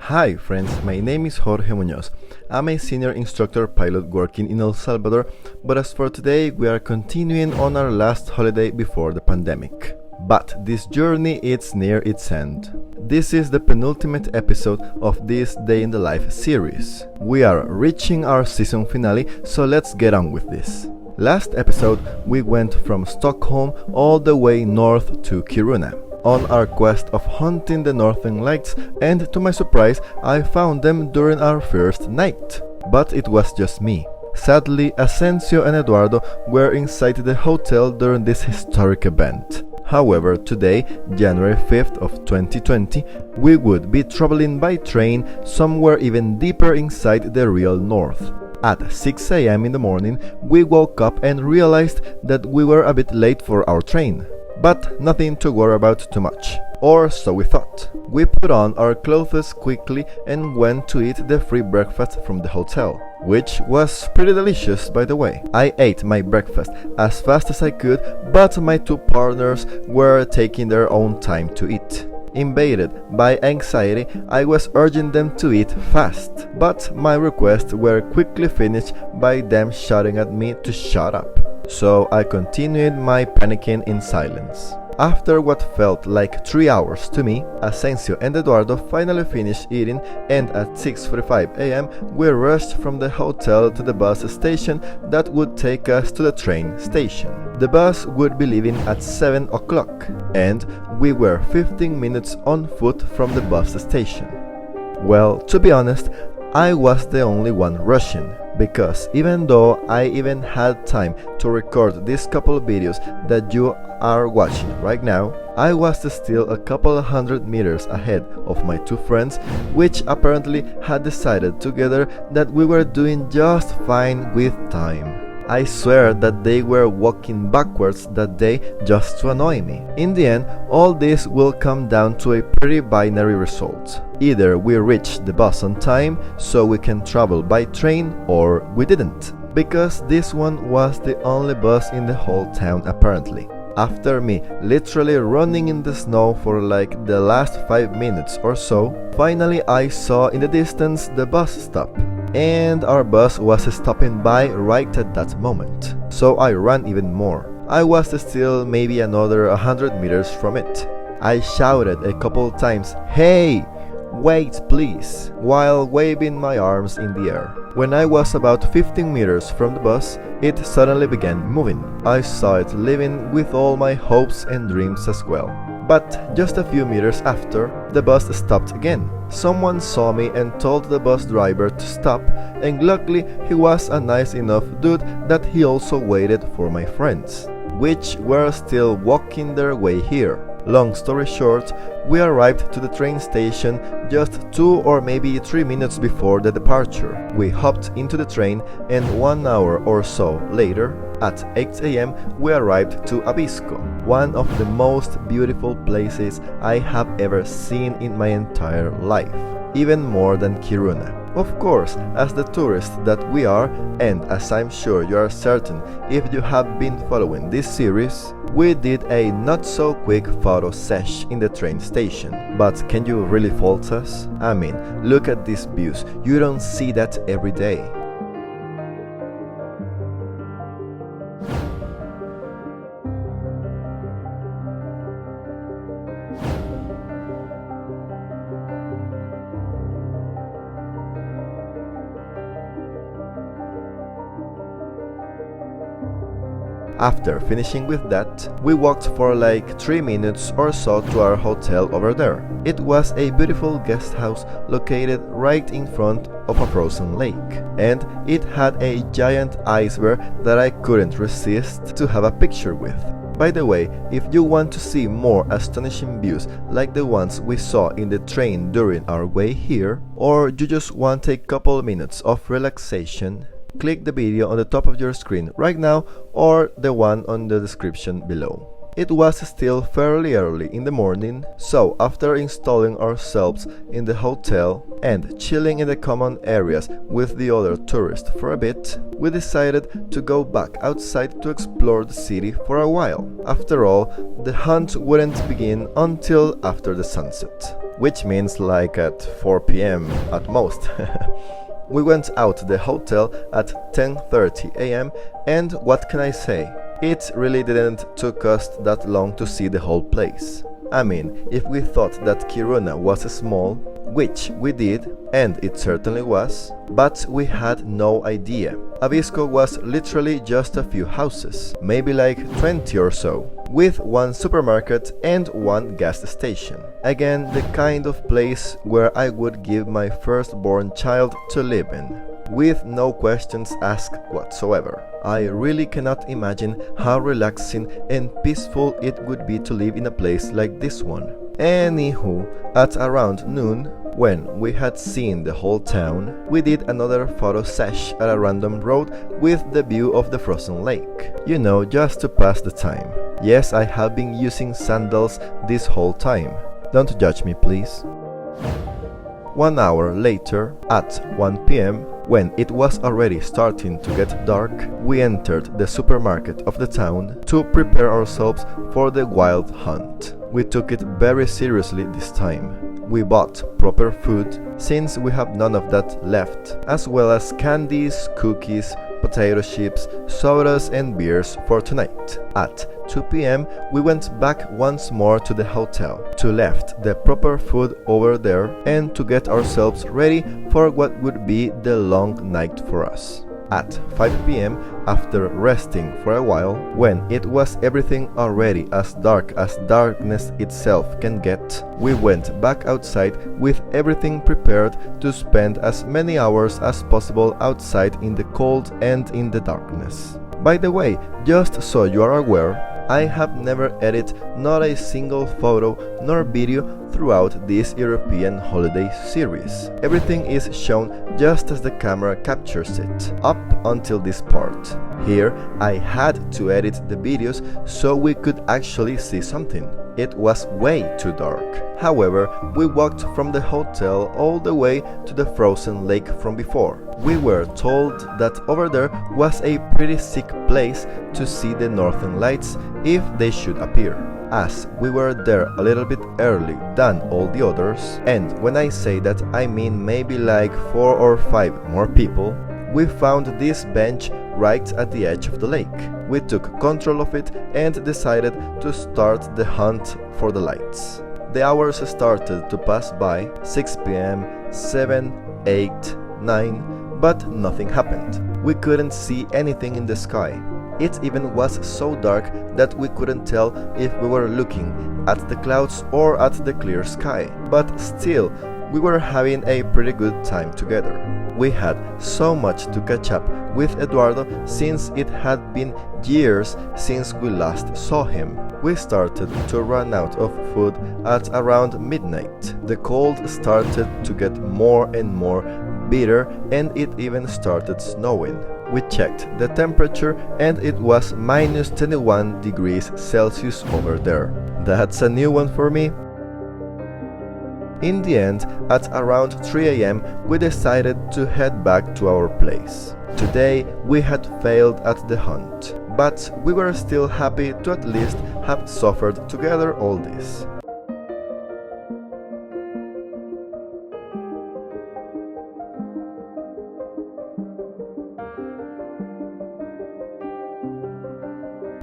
Hi friends, my name is Jorge Muñoz. I'm a senior instructor pilot working in El Salvador, but as for today we are continuing on our last holiday before the pandemic. But this journey is near its end. This is the penultimate episode of this Day in the Life series. We are reaching our season finale, so let's get on with this. Last episode we went from Stockholm all the way north to Kiruna on our quest of hunting the northern lights, and to my surprise I found them during our first night. But it was just me. Sadly, Asensio and Eduardo were inside the hotel during this historic event. However, today, January 5th of 2020, we would be traveling by train somewhere even deeper inside the real north. At 6 a.m. in the morning, we woke up and realized that we were a bit late for our train. But nothing to worry about too much. Or so we thought. We put on our clothes quickly and went to eat the free breakfast from the hotel, which was pretty delicious, by the way. I ate my breakfast as fast as I could, but my two partners were taking their own time to eat. Invaded by anxiety, I was urging them to eat fast, but my requests were quickly finished by them shouting at me to shut up. So I continued my panicking in silence. After what felt like 3 hours to me, Asensio and Eduardo finally finished eating, and at 6:45 a.m. we rushed from the hotel to the bus station that would take us to the train station. The bus would be leaving at 7 o'clock, and we were 15 minutes on foot from the bus station. Well, to be honest, I was the only one rushing, because even though I even had time to record these couple of videos that you are watching right now, I was still a couple of hundred meters ahead of my two friends, which apparently had decided together that we were doing just fine with time. I swear that they were walking backwards that day just to annoy me. In the end, all this will come down to a pretty binary result. Either we reached the bus on time so we can travel by train, or we didn't, because this one was the only bus in the whole town apparently. After me literally running in the snow for like the last 5 minutes or so, finally I saw in the distance the bus stop. And our bus was stopping by right at that moment. So I ran even more. I was still maybe another 100 meters from it. I shouted a couple times, "Hey! Wait please!" while waving my arms in the air. When I was about 15 meters from the bus, it suddenly began moving. I saw it leaving with all my hopes and dreams as well. But just a few meters after, the bus stopped again. Someone saw me and told the bus driver to stop, and luckily he was a nice enough dude that he also waited for my friends, which were still walking their way here. Long story short, we arrived to the train station just 2 or maybe 3 minutes before the departure. We hopped into the train, and 1 hour or so later, at 8 a.m. we arrived to Abisko, one of the most beautiful places I have ever seen in my entire life, even more than Kiruna. Of course, as the tourists that we are, and as I'm sure you are certain if you have been following this series, we did a not-so-quick photo sesh in the train station. But can you really fault us? I mean, look at these views, you don't see that every day. After finishing with that, we walked for like 3 minutes or so to our hotel over there. It was a beautiful guest house located right in front of a frozen lake, and it had a giant iceberg that I couldn't resist to have a picture with. By the way, if you want to see more astonishing views like the ones we saw in the train during our way here, or you just want a couple minutes of relaxation, click the video on the top of your screen right now or the one on the description below. It was still fairly early in the morning, so after installing ourselves in the hotel and chilling in the common areas with the other tourists for a bit, we decided to go back outside to explore the city for a while. After all, the hunt wouldn't begin until after the sunset. which means like at 4 p.m. at most. We went out the hotel at 10:30 a.m. and what can I say? It really didn't took us that long to see the whole place. I mean, if we thought that Kiruna was small, which we did, and it certainly was, but we had no idea. Abisko was literally just a few houses, maybe like 20 or so, with one supermarket and one gas station. Again, the kind of place where I would give my firstborn child to live in, with no questions asked whatsoever. I really cannot imagine how relaxing and peaceful it would be to live in a place like this one. Anywho, at around noon, when we had seen the whole town, we did another photo sesh at a random road with the view of the frozen lake. You know, just to pass the time. Yes, I have been using sandals this whole time. Don't judge me, please. 1 hour later, at 1 p.m., when it was already starting to get dark, we entered the supermarket of the town to prepare ourselves for the wild hunt. We took it very seriously this time. We bought proper food, since we have none of that left, as well as candies, cookies, potato chips, sodas and beers for tonight. At 2 p.m. we went back once more to the hotel, to left the proper food over there and to get ourselves ready for what would be the long night for us. At 5 p.m., after resting for a while, when it was everything already as dark as darkness itself can get, we went back outside with everything prepared to spend as many hours as possible outside in the cold and in the darkness. By the way, just so you are aware, I have never edited not a single photo nor video throughout this European holiday series. Everything is shown just as the camera captures it, up until this part. Here I had to edit the videos so we could actually see something. It was way too dark. However, we walked from the hotel all the way to the frozen lake from before. We were told that over there was a pretty sick place to see the northern lights if they should appear. As we were there a little bit early than all the others, and when I say that I mean maybe like 4 or 5 more people, we found this bench right at the edge of the lake. We took control of it and decided to start the hunt for the lights. The hours started to pass by, 6 p.m., 7, 8, 9, but nothing happened. We couldn't see anything in the sky. It even was so dark that we couldn't tell if we were looking at the clouds or at the clear sky. But still, we were having a pretty good time together. We had so much to catch up with Eduardo since it had been years since we last saw him. We started to run out of food at around midnight. The cold started to get more and more bitter and it even started snowing. We checked the temperature and it was minus 21 degrees Celsius over there. That's a new one for me. In the end, at around 3 a.m., we decided to head back to our place. Today, we had failed at the hunt, but we were still happy to at least have suffered together all this.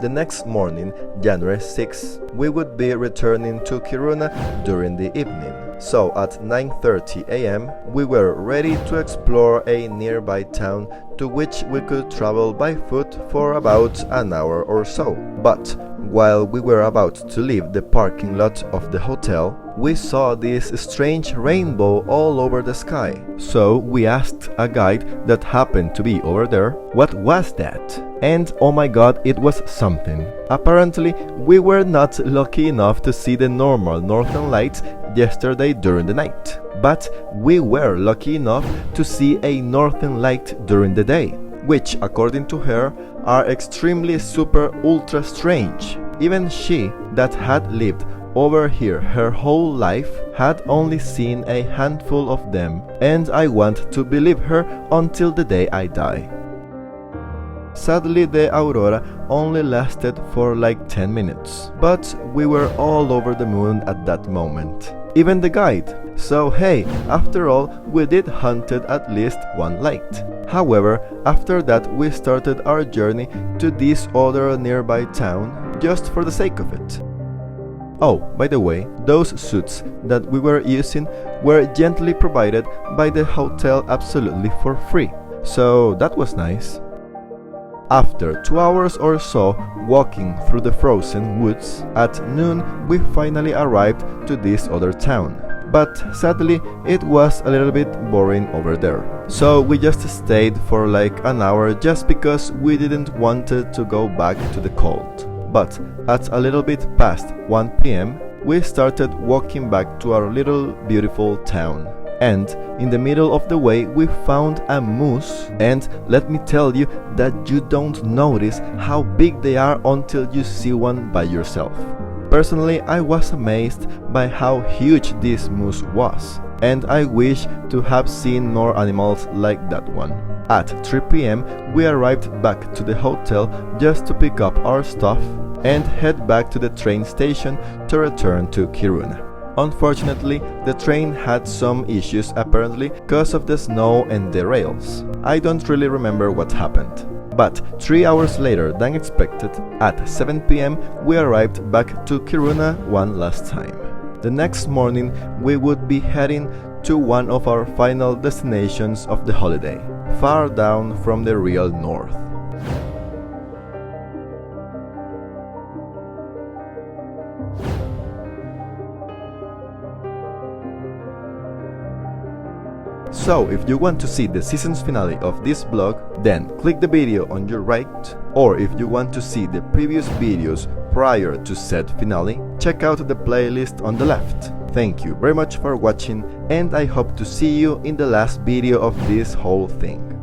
The next morning, January 6, we would be returning to Kiruna during the evening. So at 9:30 a.m. we were ready to explore a nearby town to which we could travel by foot for about an hour or so. But while we were about to leave the parking lot of the hotel, we saw this strange rainbow all over the sky. So we asked a guide that happened to be over there, what was that? And oh my god, it was something. Apparently, we were not lucky enough to see the normal northern lights yesterday during the night, but we were lucky enough to see a northern light during the day, which, according to her, are extremely super ultra strange. Even she, that had lived over here her whole life, had only seen a handful of them, and I want to believe her until the day I die. Sadly, the aurora only lasted for like 10 minutes, but we were all over the moon at that moment. even the guide. So hey, after all, we did hunted at least one light. However, after that we started our journey to this other nearby town, just for the sake of it. Oh, by the way, those suits that we were using were gently provided by the hotel absolutely for free, so that was nice. After 2 hours or so walking through the frozen woods, at noon we finally arrived to this other town. But sadly, it was a little bit boring over there. So we just stayed for like an hour just because we didn't want to go back to the cold. But at a little bit past 1 p.m, we started walking back to our little beautiful town. And in the middle of the way we found a moose, and let me tell you that you don't notice how big they are until you see one by yourself. Personally, I was amazed by how huge this moose was, and I wish to have seen more animals like that one. At 3 p.m, we arrived back to the hotel just to pick up our stuff and head back to the train station to return to Kiruna. Unfortunately, the train had some issues apparently because of the snow and the rails. I don't really remember what happened. But 3 hours later than expected, at 7 p.m, we arrived back to Kiruna one last time. The next morning, we would be heading to one of our final destinations of the holiday, far down from the real north. So if you want to see the season's finale of this vlog, then click the video on your right, or if you want to see the previous videos prior to said finale, check out the playlist on the left. Thank you very much for watching, and I hope to see you in the last video of this whole thing.